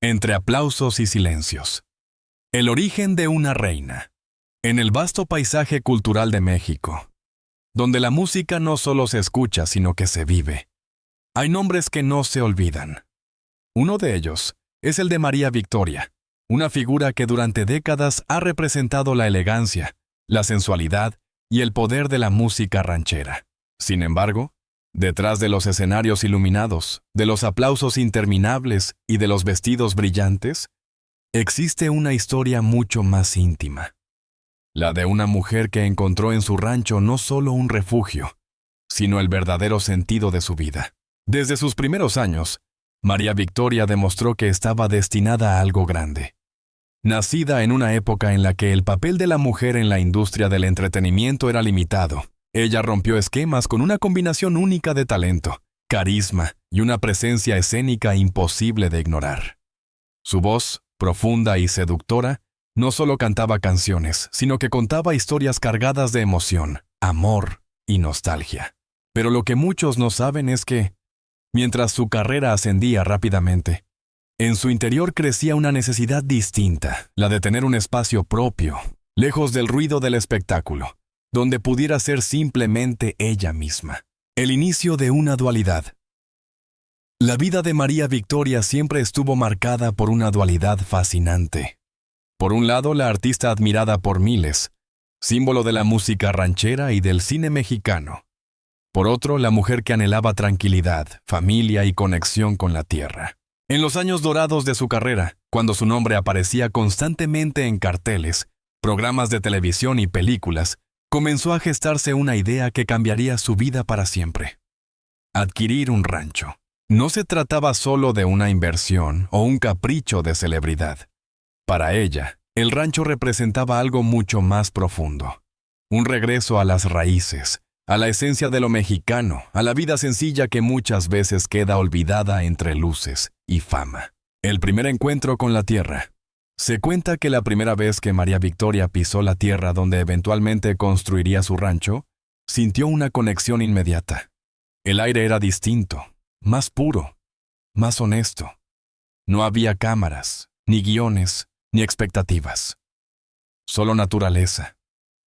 Entre aplausos y silencios. El origen de una reina. En el vasto paisaje cultural de México, donde la música no solo se escucha, sino que se vive, hay nombres que no se olvidan. Uno de ellos es el de María Victoria, una figura que durante décadas ha representado la elegancia, la sensualidad y el poder de la música ranchera. Sin embargo, detrás de los escenarios iluminados, de los aplausos interminables y de los vestidos brillantes, existe una historia mucho más íntima. La de una mujer que encontró en su rancho no solo un refugio, sino el verdadero sentido de su vida. Desde sus primeros años, María Victoria demostró que estaba destinada a algo grande. Nacida en una época en la que el papel de la mujer en la industria del entretenimiento era limitado, ella rompió esquemas con una combinación única de talento, carisma y una presencia escénica imposible de ignorar. Su voz, profunda y seductora, no solo cantaba canciones, sino que contaba historias cargadas de emoción, amor y nostalgia. Pero lo que muchos no saben es que, mientras su carrera ascendía rápidamente, en su interior crecía una necesidad distinta, la de tener un espacio propio, lejos del ruido del espectáculo, donde pudiera ser simplemente ella misma. El inicio de una dualidad. La vida de María Victoria siempre estuvo marcada por una dualidad fascinante. Por un lado, la artista admirada por miles, símbolo de la música ranchera y del cine mexicano. Por otro, la mujer que anhelaba tranquilidad, familia y conexión con la tierra. En los años dorados de su carrera, cuando su nombre aparecía constantemente en carteles, programas de televisión y películas, comenzó a gestarse una idea que cambiaría su vida para siempre. Adquirir un rancho. No se trataba solo de una inversión o un capricho de celebridad. Para ella, el rancho representaba algo mucho más profundo. Un regreso a las raíces, a la esencia de lo mexicano, a la vida sencilla que muchas veces queda olvidada entre luces y fama. El primer encuentro con la tierra. Se cuenta que la primera vez que María Victoria pisó la tierra donde eventualmente construiría su rancho, sintió una conexión inmediata. El aire era distinto, más puro, más honesto. No había cámaras, ni guiones, ni expectativas. Solo naturaleza,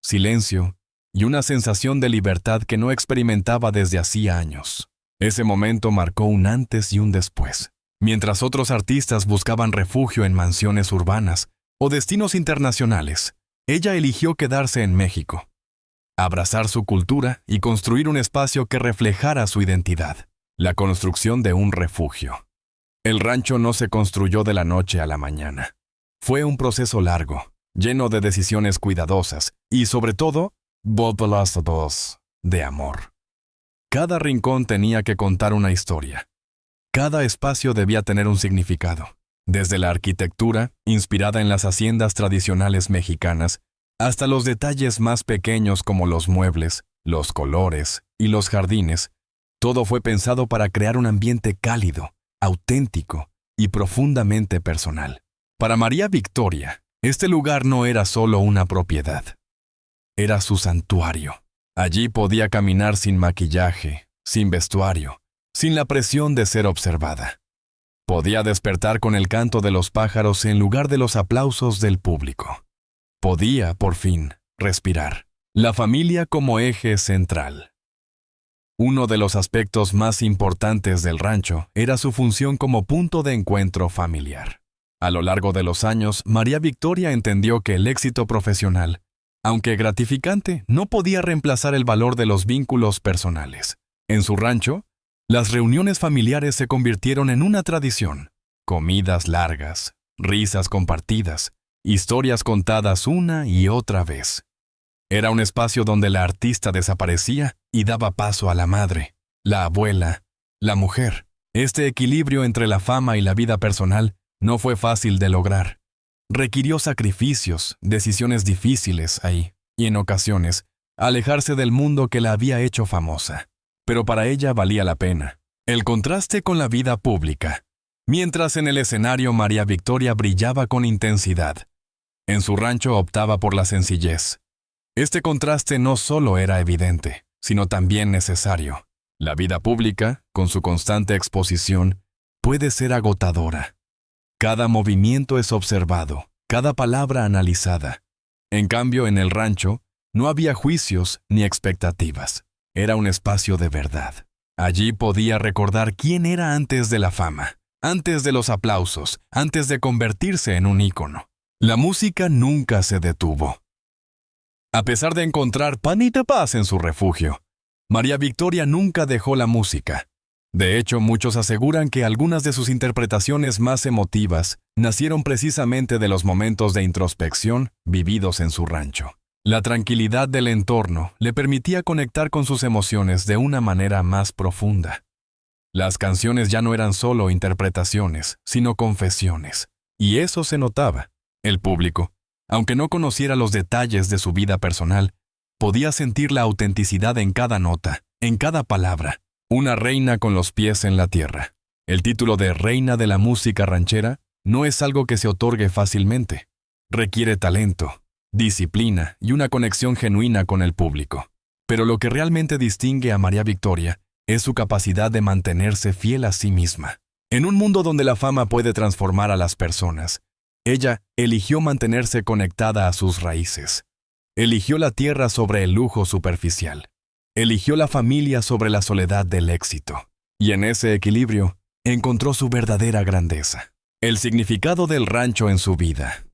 silencio y una sensación de libertad que no experimentaba desde hacía años. Ese momento marcó un antes y un después. Mientras otros artistas buscaban refugio en mansiones urbanas o destinos internacionales, ella eligió quedarse en México, abrazar su cultura y construir un espacio que reflejara su identidad, la construcción de un refugio. El rancho no se construyó de la noche a la mañana. Fue un proceso largo, lleno de decisiones cuidadosas y, sobre todo, de amor. Cada rincón tenía que contar una historia. Cada espacio debía tener un significado, desde la arquitectura, inspirada en las haciendas tradicionales mexicanas, hasta los detalles más pequeños como los muebles, los colores y los jardines. Todo fue pensado para crear un ambiente cálido, auténtico y profundamente personal. Para María Victoria, este lugar no era solo una propiedad. Era su santuario. Allí podía caminar sin maquillaje, sin vestuario, sin la presión de ser observada. Podía despertar con el canto de los pájaros en lugar de los aplausos del público. Podía, por fin, respirar. La familia como eje central. Uno de los aspectos más importantes del rancho era su función como punto de encuentro familiar. A lo largo de los años, María Victoria entendió que el éxito profesional, aunque gratificante, no podía reemplazar el valor de los vínculos personales. En su rancho, las reuniones familiares se convirtieron en una tradición. Comidas largas, risas compartidas, historias contadas una y otra vez. Era un espacio donde la artista desaparecía y daba paso a la madre, la abuela, la mujer. Este equilibrio entre la fama y la vida personal no fue fácil de lograr. Requirió sacrificios, decisiones difíciles ahí, y en ocasiones, alejarse del mundo que la había hecho famosa. Pero para ella valía la pena. El contraste con la vida pública. Mientras en el escenario María Victoria brillaba con intensidad, en su rancho optaba por la sencillez. Este contraste no solo era evidente, sino también necesario. La vida pública, con su constante exposición, puede ser agotadora. Cada movimiento es observado, cada palabra analizada. En cambio, en el rancho, no había juicios ni expectativas. Era un espacio de verdad. Allí podía recordar quién era antes de la fama, antes de los aplausos, antes de convertirse en un ícono. La música nunca se detuvo. A pesar de encontrar pan y paz en su refugio, María Victoria nunca dejó la música. De hecho, muchos aseguran que algunas de sus interpretaciones más emotivas nacieron precisamente de los momentos de introspección vividos en su rancho. La tranquilidad del entorno le permitía conectar con sus emociones de una manera más profunda. Las canciones ya no eran solo interpretaciones, sino confesiones. Y eso se notaba. El público, aunque no conociera los detalles de su vida personal, podía sentir la autenticidad en cada nota, en cada palabra. Una reina con los pies en la tierra. El título de reina de la música ranchera no es algo que se otorgue fácilmente. Requiere talento, disciplina y una conexión genuina con el público. Pero lo que realmente distingue a María Victoria es su capacidad de mantenerse fiel a sí misma. En un mundo donde la fama puede transformar a las personas, ella eligió mantenerse conectada a sus raíces. Eligió la tierra sobre el lujo superficial. Eligió la familia sobre la soledad del éxito. Y en ese equilibrio, encontró su verdadera grandeza. El significado del rancho en su vida.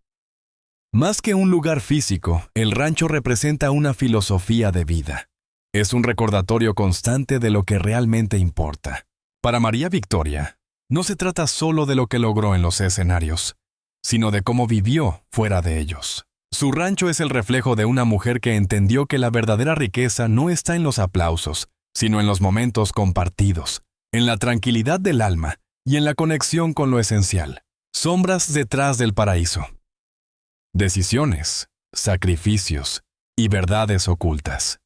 Más que un lugar físico, el rancho representa una filosofía de vida. Es un recordatorio constante de lo que realmente importa. Para María Victoria, no se trata solo de lo que logró en los escenarios, sino de cómo vivió fuera de ellos. Su rancho es el reflejo de una mujer que entendió que la verdadera riqueza no está en los aplausos, sino en los momentos compartidos, en la tranquilidad del alma y en la conexión con lo esencial. Sombras detrás del paraíso. Decisiones, sacrificios y verdades ocultas.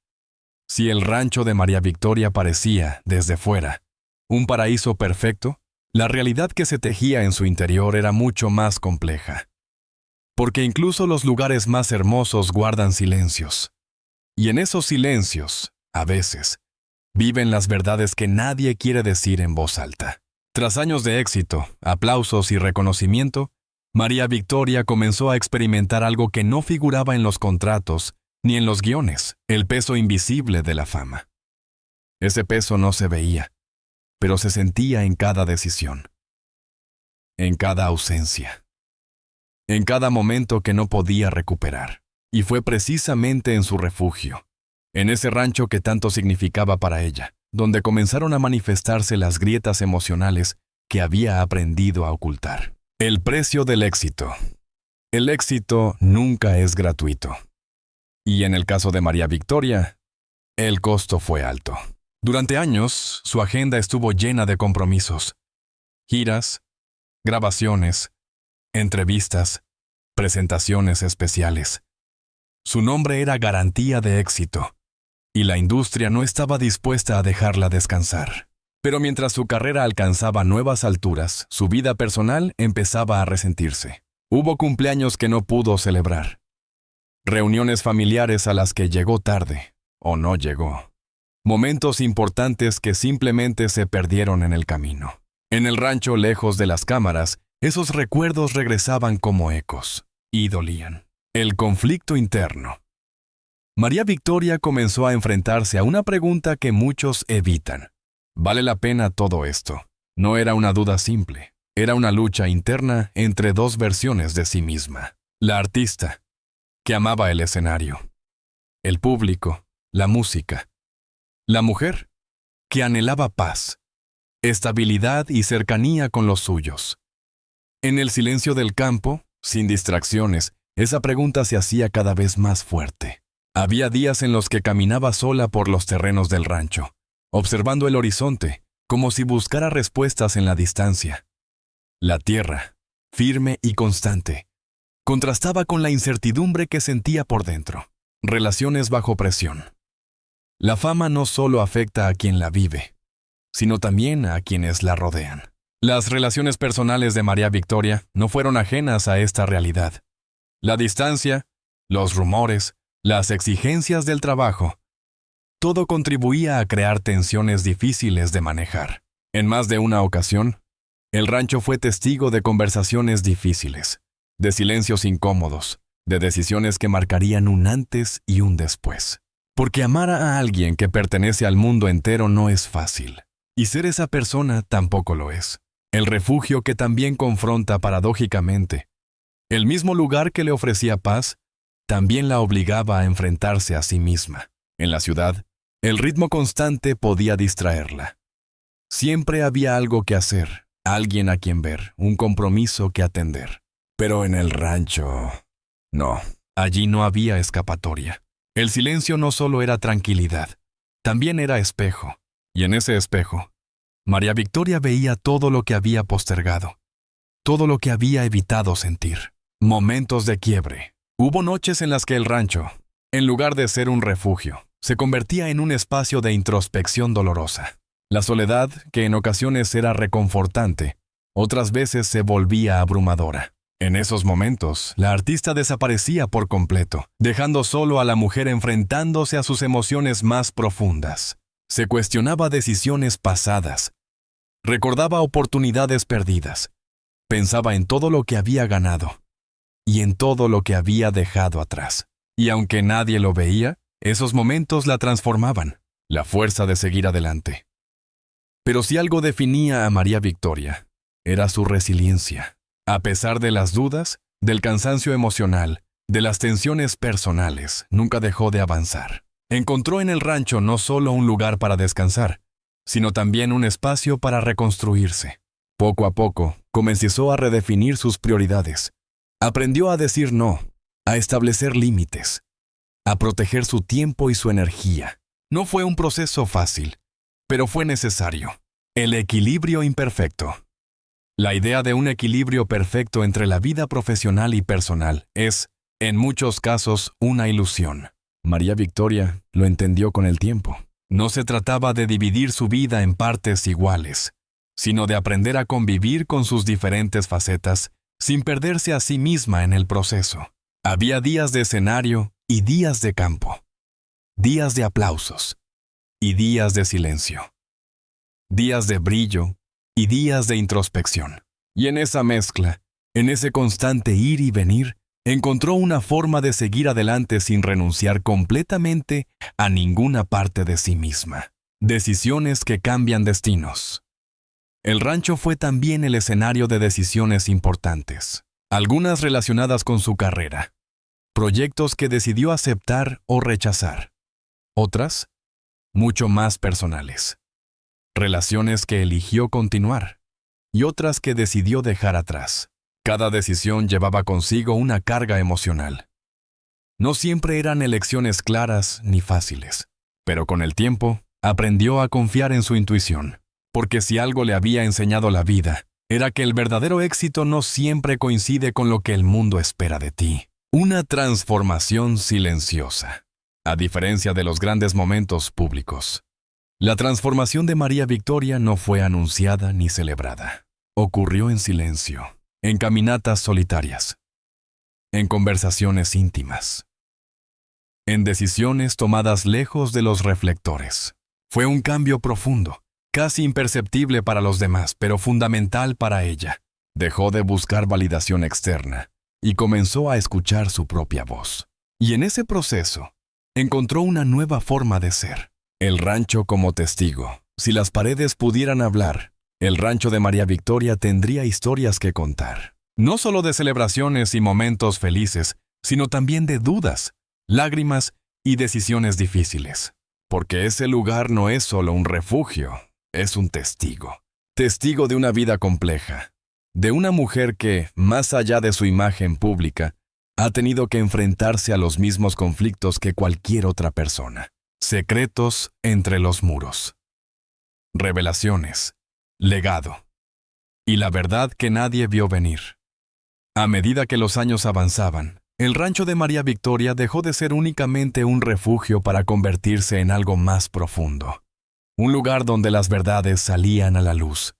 Si el rancho de María Victoria parecía, desde fuera, un paraíso perfecto, la realidad que se tejía en su interior era mucho más compleja. Porque incluso los lugares más hermosos guardan silencios. Y en esos silencios, a veces, viven las verdades que nadie quiere decir en voz alta. Tras años de éxito, aplausos y reconocimiento, María Victoria comenzó a experimentar algo que no figuraba en los contratos ni en los guiones: el peso invisible de la fama. Ese peso no se veía, pero se sentía en cada decisión, en cada ausencia, en cada momento que no podía recuperar. Y fue precisamente en su refugio, en ese rancho que tanto significaba para ella, donde comenzaron a manifestarse las grietas emocionales que había aprendido a ocultar. El precio del éxito. El éxito nunca es gratuito. Y en el caso de María Victoria, el costo fue alto. Durante años, su agenda estuvo llena de compromisos: giras, grabaciones, entrevistas, presentaciones especiales. Su nombre era garantía de éxito, y la industria no estaba dispuesta a dejarla descansar. Pero mientras su carrera alcanzaba nuevas alturas, su vida personal empezaba a resentirse. Hubo cumpleaños que no pudo celebrar, reuniones familiares a las que llegó tarde o no llegó, momentos importantes que simplemente se perdieron en el camino. En el rancho, lejos de las cámaras, esos recuerdos regresaban como ecos y dolían. El conflicto interno. María Victoria comenzó a enfrentarse a una pregunta que muchos evitan: ¿vale la pena todo esto? No era una duda simple, era una lucha interna entre dos versiones de sí misma. La artista, que amaba el escenario; el público, la música. La mujer, que anhelaba paz, estabilidad y cercanía con los suyos. En el silencio del campo, sin distracciones, esa pregunta se hacía cada vez más fuerte. Había días en los que caminaba sola por los terrenos del rancho, observando el horizonte, como si buscara respuestas en la distancia. La tierra, firme y constante, contrastaba con la incertidumbre que sentía por dentro. Relaciones bajo presión. La fama no solo afecta a quien la vive, sino también a quienes la rodean. Las relaciones personales de María Victoria no fueron ajenas a esta realidad. La distancia, los rumores, las exigencias del trabajo, todo contribuía a crear tensiones difíciles de manejar. En más de una ocasión, El rancho fue testigo de conversaciones difíciles, de silencios incómodos, de decisiones que marcarían un antes y un después. Porque amar a alguien que pertenece al mundo entero no es fácil, y ser esa persona tampoco lo es. El refugio que también confronta paradójicamente. El mismo lugar que le ofrecía paz, también la obligaba a enfrentarse a sí misma. En la ciudad, el ritmo constante podía distraerla. Siempre había algo que hacer, alguien a quien ver, un compromiso que atender. Pero en el rancho, no, allí no había escapatoria. El silencio no solo era tranquilidad, también era espejo. Y en ese espejo, María Victoria veía todo lo que había postergado, todo lo que había evitado sentir. Momentos de quiebre. Hubo noches en las que el rancho, en lugar de ser un refugio, se convertía en un espacio de introspección dolorosa. La soledad, que en ocasiones era reconfortante, otras veces se volvía abrumadora. En esos momentos, la artista desaparecía por completo, dejando solo a la mujer enfrentándose a sus emociones más profundas. Se cuestionaba decisiones pasadas, recordaba oportunidades perdidas, pensaba en todo lo que había ganado y en todo lo que había dejado atrás. Y aunque nadie lo veía, esos momentos la transformaban, la fuerza de seguir adelante. Pero si algo definía a María Victoria, era su resiliencia. A pesar de las dudas, del cansancio emocional, de las tensiones personales, nunca dejó de avanzar. Encontró en el rancho no solo un lugar para descansar, sino también un espacio para reconstruirse. Poco a poco, comenzó a redefinir sus prioridades. Aprendió a decir no, a establecer límites, a proteger su tiempo y su energía. No fue un proceso fácil, pero fue necesario. El equilibrio imperfecto. La idea de un equilibrio perfecto entre la vida profesional y personal es, en muchos casos, una ilusión. María Victoria lo entendió con el tiempo. No se trataba de dividir su vida en partes iguales, sino de aprender a convivir con sus diferentes facetas sin perderse a sí misma en el proceso. Había días de escenario y días de campo, días de aplausos y días de silencio, días de brillo y días de introspección. Y en esa mezcla, en ese constante ir y venir, encontró una forma de seguir adelante sin renunciar completamente a ninguna parte de sí misma. Decisiones que cambian destinos. El rancho fue también el escenario de decisiones importantes, algunas relacionadas con su carrera, proyectos que decidió aceptar o rechazar, otras, mucho más personales, relaciones que eligió continuar y otras que decidió dejar atrás. Cada decisión llevaba consigo una carga emocional. No siempre eran elecciones claras ni fáciles, pero con el tiempo aprendió a confiar en su intuición. Porque si algo le había enseñado la vida, era que el verdadero éxito no siempre coincide con lo que el mundo espera de ti. Una transformación silenciosa. A diferencia de los grandes momentos públicos, la transformación de María Victoria no fue anunciada ni celebrada. Ocurrió en silencio, en caminatas solitarias, en conversaciones íntimas, en decisiones tomadas lejos de los reflectores. Fue un cambio profundo, casi imperceptible para los demás, pero fundamental para ella. Dejó de buscar validación externa y comenzó a escuchar su propia voz. Y en ese proceso, encontró una nueva forma de ser. El rancho como testigo. Si las paredes pudieran hablar, el rancho de María Victoria tendría historias que contar. No solo de celebraciones y momentos felices, sino también de dudas, lágrimas y decisiones difíciles. Porque ese lugar no es solo un refugio. Es un testigo. Testigo de una vida compleja. De una mujer que, más allá de su imagen pública, ha tenido que enfrentarse a los mismos conflictos que cualquier otra persona. Secretos entre los muros. Revelaciones. Legado. Y la verdad que nadie vio venir. A medida que los años avanzaban, el rancho de María Victoria dejó de ser únicamente un refugio para convertirse en algo más profundo. Un lugar donde las verdades salían a la luz,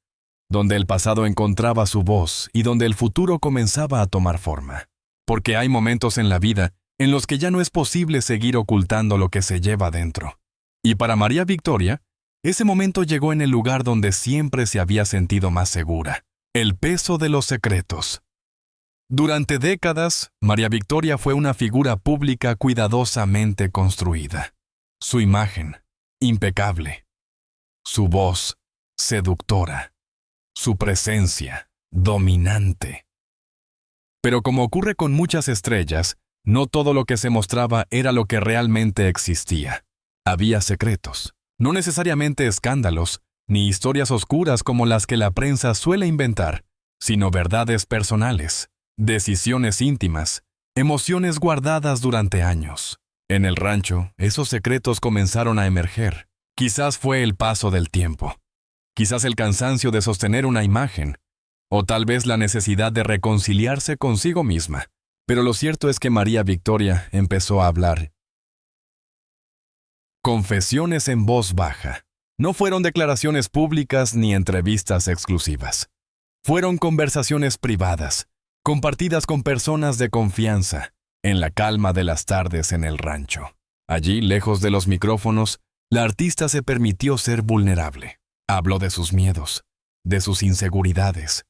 donde el pasado encontraba su voz y donde el futuro comenzaba a tomar forma. Porque hay momentos en la vida en los que ya no es posible seguir ocultando lo que se lleva dentro. Y para María Victoria, ese momento llegó en el lugar donde siempre se había sentido más segura, El peso de los secretos. Durante décadas, María Victoria fue una figura pública cuidadosamente construida. Su imagen, impecable. Su voz, seductora. Su presencia, dominante. Pero como ocurre con muchas estrellas, no todo lo que se mostraba era lo que realmente existía. Había secretos, no necesariamente escándalos, ni historias oscuras como las que la prensa suele inventar, sino verdades personales, decisiones íntimas, emociones guardadas durante años. En el rancho, esos secretos comenzaron a emerger. Quizás fue el paso del tiempo. Quizás el cansancio de sostener una imagen, o tal vez la necesidad de reconciliarse consigo misma. Pero lo cierto es que María Victoria empezó a hablar. Confesiones en voz baja. No fueron declaraciones públicas ni entrevistas exclusivas. Fueron conversaciones privadas, compartidas con personas de confianza, en la calma de las tardes en el rancho. Allí, lejos de los micrófonos, la artista se permitió ser vulnerable. Habló de sus miedos, de sus inseguridades,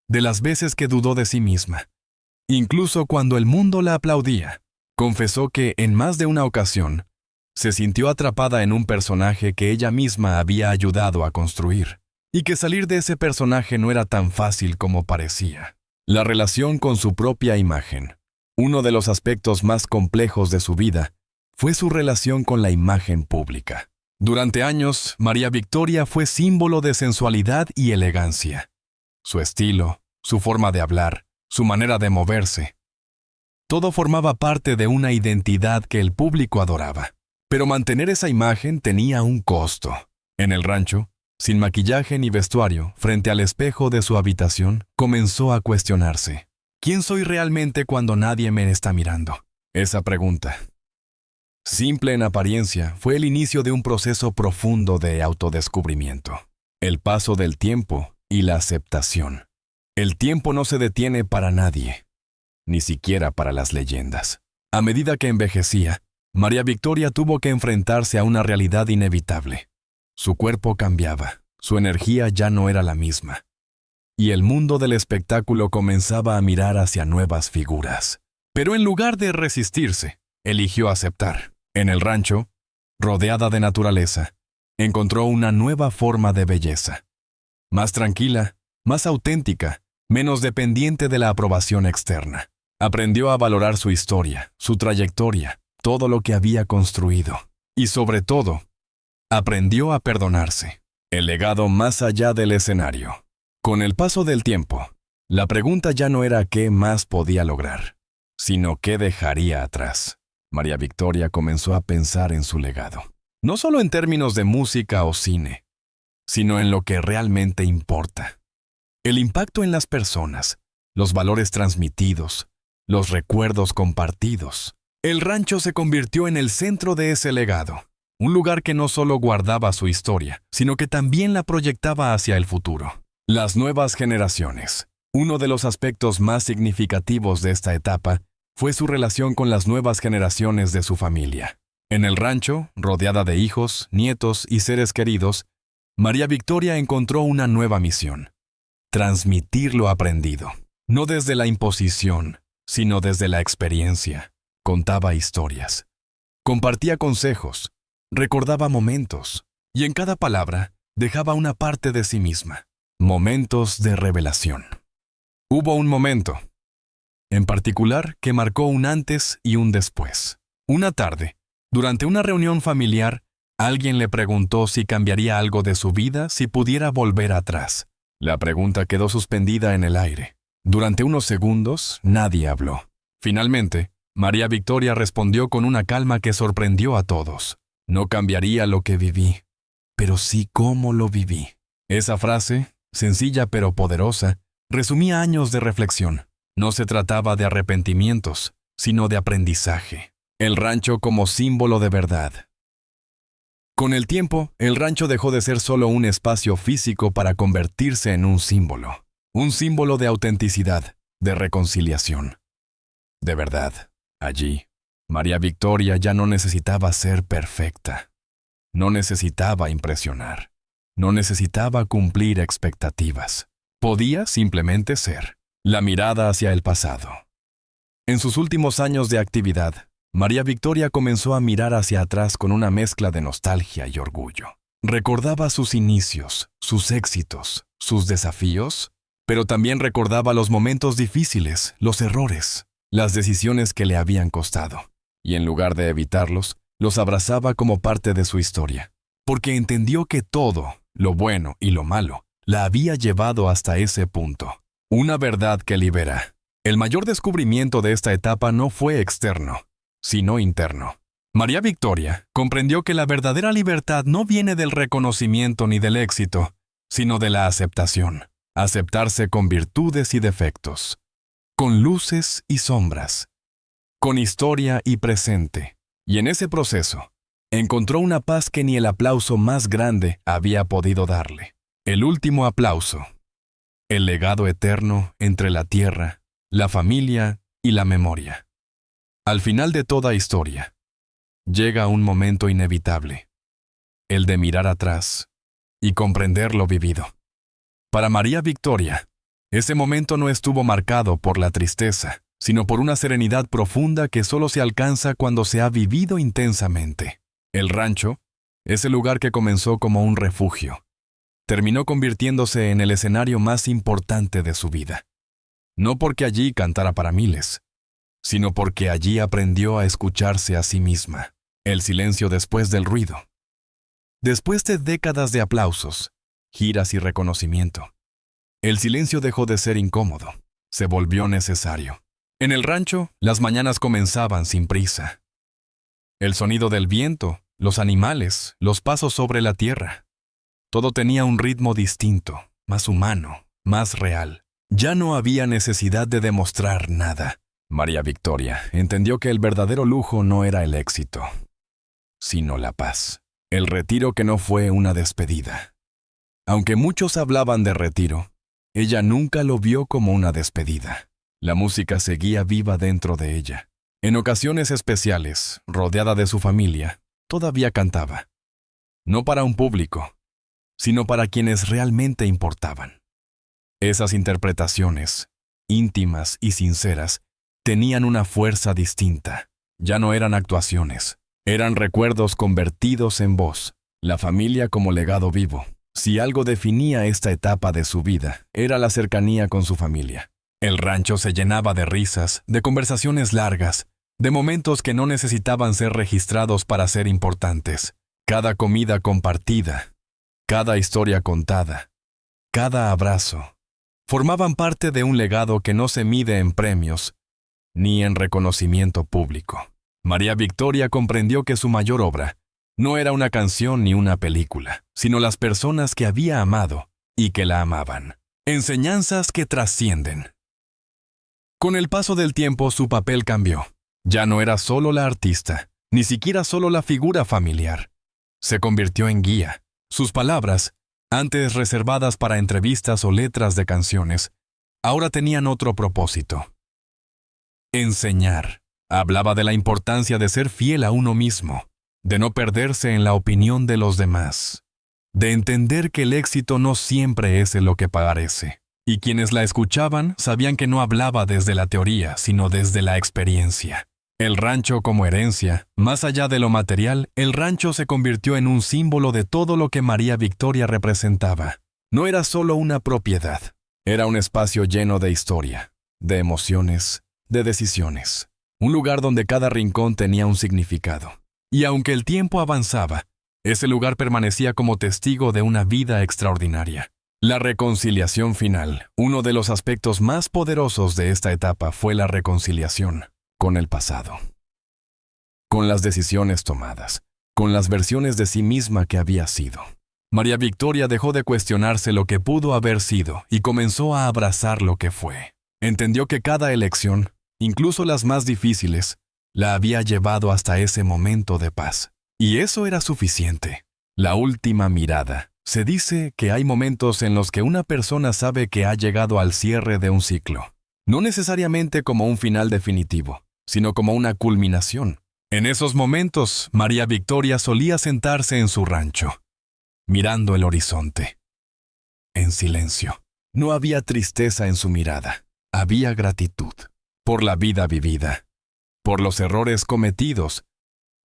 de las veces que dudó de sí misma. Incluso cuando el mundo la aplaudía, confesó que, en más de una ocasión, se sintió atrapada en un personaje que ella misma había ayudado a construir, y que salir de ese personaje no era tan fácil como parecía. La relación con su propia imagen. Uno de los aspectos más complejos de su vida fue su relación con la imagen pública. Durante años, María Victoria fue símbolo de sensualidad y elegancia. Su estilo, su forma de hablar, su manera de moverse. Todo formaba parte de una identidad que el público adoraba. Pero mantener esa imagen tenía un costo. En el rancho, sin maquillaje ni vestuario, frente al espejo de su habitación, comenzó a cuestionarse. ¿Quién soy realmente cuando nadie me está mirando? Esa pregunta, simple en apariencia, fue el inicio de un proceso profundo de autodescubrimiento. El paso del tiempo y la aceptación. El tiempo no se detiene para nadie, ni siquiera para las leyendas. A medida que envejecía, María Victoria tuvo que enfrentarse a una realidad inevitable. Su cuerpo cambiaba, su energía ya no era la misma. Y el mundo del espectáculo comenzaba a mirar hacia nuevas figuras. Pero en lugar de resistirse, eligió aceptar. En el rancho, rodeada de naturaleza, encontró una nueva forma de belleza. Más tranquila, más auténtica, menos dependiente de la aprobación externa. Aprendió a valorar su historia, su trayectoria, todo lo que había construido. Y sobre todo, aprendió a perdonarse. El legado más allá del escenario. Con el paso del tiempo, la pregunta ya no era qué más podía lograr, sino qué dejaría atrás. María Victoria comenzó a pensar en su legado. No solo en términos de música o cine, sino en lo que realmente importa. El impacto en las personas, los valores transmitidos, los recuerdos compartidos. El rancho se convirtió en el centro de ese legado, un lugar que no solo guardaba su historia, sino que también la proyectaba hacia el futuro. Las nuevas generaciones. Uno de los aspectos más significativos de esta etapa fue su relación con las nuevas generaciones de su familia. En el rancho, rodeada de hijos, nietos y seres queridos, María Victoria encontró una nueva misión: transmitir lo aprendido, no desde la imposición, sino desde la experiencia. Contaba historias, compartía consejos, recordaba momentos, y en cada palabra dejaba una parte de sí misma. Momentos de revelación. Hubo un momento, en particular, que marcó un antes y un después. Una tarde, durante una reunión familiar, alguien le preguntó si cambiaría algo de su vida si pudiera volver atrás. La pregunta quedó suspendida en el aire. Durante unos segundos, nadie habló. Finalmente, María Victoria respondió con una calma que sorprendió a todos. No cambiaría lo que viví, pero sí cómo lo viví. Esa frase, sencilla pero poderosa, resumía años de reflexión. No se trataba de arrepentimientos, sino de aprendizaje. El rancho como símbolo de verdad. Con el tiempo, el rancho dejó de ser solo un espacio físico para convertirse en un símbolo de autenticidad, de reconciliación. De verdad, allí, María Victoria ya no necesitaba ser perfecta. No necesitaba impresionar. No necesitaba cumplir expectativas. Podía simplemente ser. La mirada hacia el pasado. En sus últimos años de actividad, María Victoria comenzó a mirar hacia atrás con una mezcla de nostalgia y orgullo. Recordaba sus inicios, sus éxitos, sus desafíos, pero también recordaba los momentos difíciles, los errores, las decisiones que le habían costado. Y en lugar de evitarlos, los abrazaba como parte de su historia, porque entendió que todo, lo bueno y lo malo, la había llevado hasta ese punto. Una verdad que libera. El mayor descubrimiento de esta etapa no fue externo, sino interno. María Victoria comprendió que la verdadera libertad no viene del reconocimiento ni del éxito, sino de la aceptación. Aceptarse con virtudes y defectos, con luces y sombras, con historia y presente. Y en ese proceso, encontró una paz que ni el aplauso más grande había podido darle. El último aplauso. El legado eterno entre la tierra, la familia y la memoria. Al final de toda historia, llega un momento inevitable, el de mirar atrás y comprender lo vivido. Para María Victoria, ese momento no estuvo marcado por la tristeza, sino por una serenidad profunda que solo se alcanza cuando se ha vivido intensamente. El rancho, ese lugar que comenzó como un refugio, terminó convirtiéndose en el escenario más importante de su vida. No porque allí cantara para miles, sino porque allí aprendió a escucharse a sí misma. El silencio después del ruido. Después de décadas de aplausos, giras y reconocimiento, el silencio dejó de ser incómodo, se volvió necesario. En el rancho, las mañanas comenzaban sin prisa. El sonido del viento, los animales, los pasos sobre la tierra. Todo tenía un ritmo distinto, más humano, más real. Ya no había necesidad de demostrar nada. María Victoria entendió que el verdadero lujo no era el éxito, sino la paz. El retiro que no fue una despedida. Aunque muchos hablaban de retiro, ella nunca lo vio como una despedida. La música seguía viva dentro de ella. En ocasiones especiales, rodeada de su familia, todavía cantaba. No para un público, sino para quienes realmente importaban. Esas interpretaciones, íntimas y sinceras, tenían una fuerza distinta. Ya no eran actuaciones, eran recuerdos convertidos en voz, la familia como legado vivo. Si algo definía esta etapa de su vida, era la cercanía con su familia. El rancho se llenaba de risas, de conversaciones largas, de momentos que no necesitaban ser registrados para ser importantes. Cada comida compartida, cada historia contada, cada abrazo, formaban parte de un legado que no se mide en premios ni en reconocimiento público. María Victoria comprendió que su mayor obra no era una canción ni una película, sino las personas que había amado y que la amaban. Enseñanzas que trascienden. Con el paso del tiempo su papel cambió. Ya no era solo la artista, ni siquiera solo la figura familiar. Se convirtió en guía. Sus palabras, antes reservadas para entrevistas o letras de canciones, ahora tenían otro propósito. Enseñar. Hablaba de la importancia de ser fiel a uno mismo, de no perderse en la opinión de los demás, de entender que el éxito no siempre es lo que parece. Y quienes la escuchaban sabían que no hablaba desde la teoría, sino desde la experiencia. El rancho como herencia, más allá de lo material, el rancho se convirtió en un símbolo de todo lo que María Victoria representaba. No era solo una propiedad, era un espacio lleno de historia, de emociones, de decisiones. Un lugar donde cada rincón tenía un significado. Y aunque el tiempo avanzaba, ese lugar permanecía como testigo de una vida extraordinaria. La reconciliación final. Uno de los aspectos más poderosos de esta etapa fue la reconciliación con el pasado. Con las decisiones tomadas, con las versiones de sí misma que había sido. María Victoria dejó de cuestionarse lo que pudo haber sido y comenzó a abrazar lo que fue. Entendió que cada elección, incluso las más difíciles, la había llevado hasta ese momento de paz. Y eso era suficiente. La última mirada. Se dice que hay momentos en los que una persona sabe que ha llegado al cierre de un ciclo. No necesariamente como un final definitivo, sino como una culminación. En esos momentos, María Victoria solía sentarse en su rancho, mirando el horizonte, en silencio. No había tristeza en su mirada, había gratitud por la vida vivida, por los errores cometidos,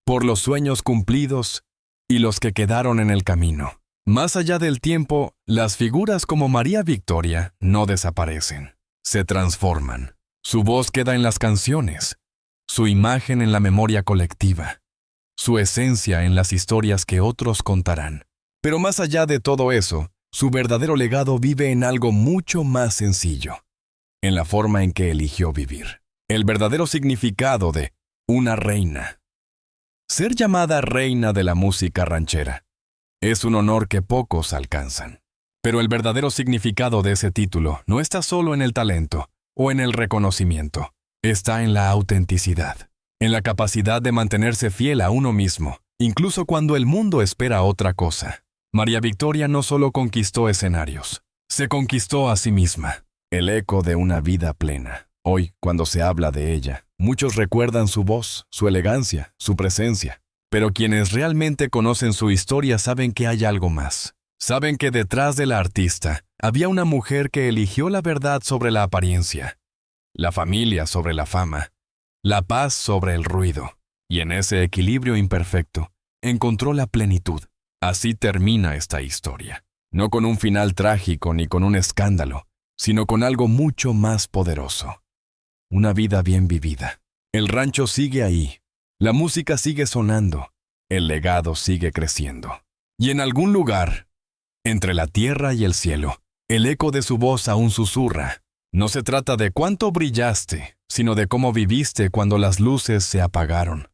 por los sueños cumplidos y los que quedaron en el camino. Más allá del tiempo, las figuras como María Victoria no desaparecen, se transforman. Su voz queda en las canciones, su imagen en la memoria colectiva, su esencia en las historias que otros contarán. Pero más allá de todo eso, su verdadero legado vive en algo mucho más sencillo, en la forma en que eligió vivir. El verdadero significado de una reina. Ser llamada reina de la música ranchera es un honor que pocos alcanzan. Pero el verdadero significado de ese título no está solo en el talento o en el reconocimiento. Está en la autenticidad, en la capacidad de mantenerse fiel a uno mismo, incluso cuando el mundo espera otra cosa. María Victoria no solo conquistó escenarios, se conquistó a sí misma, el eco de una vida plena. Hoy, cuando se habla de ella, muchos recuerdan su voz, su elegancia, su presencia. Pero quienes realmente conocen su historia saben que hay algo más. Saben que detrás de la artista había una mujer que eligió la verdad sobre la apariencia, la familia sobre la fama, la paz sobre el ruido, y en ese equilibrio imperfecto encontró la plenitud. Así termina esta historia, no con un final trágico ni con un escándalo, sino con algo mucho más poderoso. Una vida bien vivida. El rancho sigue ahí, la música sigue sonando, el legado sigue creciendo. Y en algún lugar, entre la tierra y el cielo, el eco de su voz aún susurra. No se trata de cuánto brillaste, sino de cómo viviste cuando las luces se apagaron.